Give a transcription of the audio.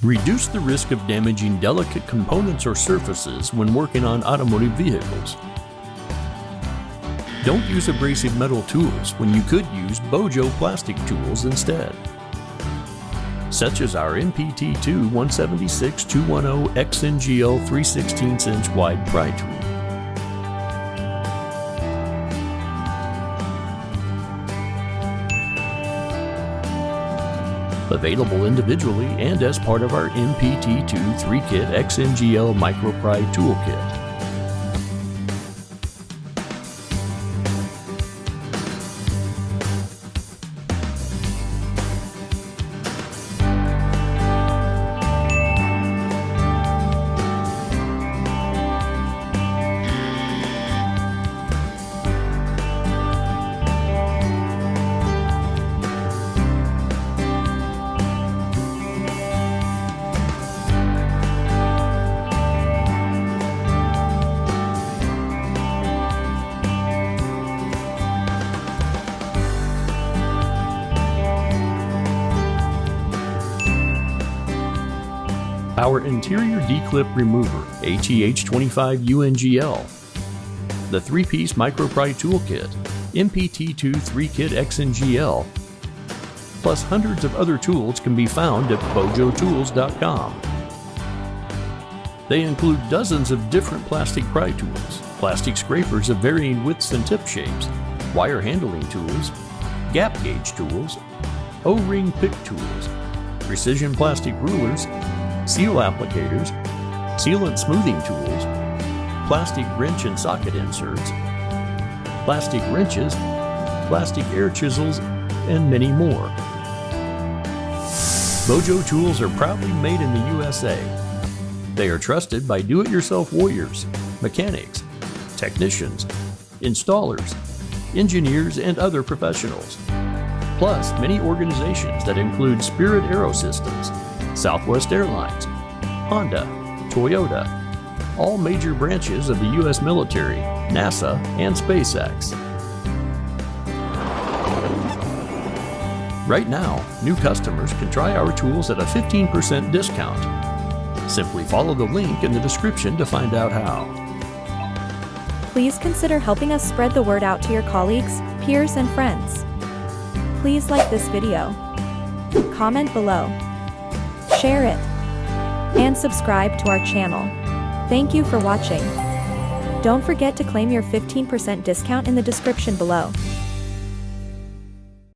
Reduce the risk of damaging delicate components or surfaces when working on automotive vehicles. Don't use abrasive metal tools when you could use Bojo plastic tools instead, such as our MPT2 176-210 XNGL 3/16" wide pry tool. Available individually and as part of our MPT2 3-Kit XNGL Micro Pry Tool Kit. Our interior D-clip remover, HEH25 UNGL, the 3-piece Micro Pry Tool Kit, MPT2 3-Kit XNGL, plus hundreds of other tools can be found at bojotools.com. They include dozens of different plastic pry tools, plastic scrapers of varying widths and tip shapes, wire handling tools, gap gauge tools, O-ring pick tools, precision plastic rulers, seal applicators, sealant smoothing tools, plastic wrench and socket inserts, plastic wrenches, plastic air chisels, and many more. Bojo Tools are proudly made in the U.S.A. They are trusted by do-it-yourself warriors, mechanics, technicians, installers, engineers, and other professionals, plus many organizations that include Spirit Aerosystems, Southwest Airlines, Honda, Toyota, all major branches of the U.S. military, NASA, and SpaceX. Right now, new customers can try our tools at a 15% discount. Simply follow the link in the description to find out how. Please consider helping us spread the word out to your colleagues, peers, and friends. Please like this video, comment below, share it, and subscribe to our channel. Thank you for watching. Don't forget to claim your 15% discount in the description below.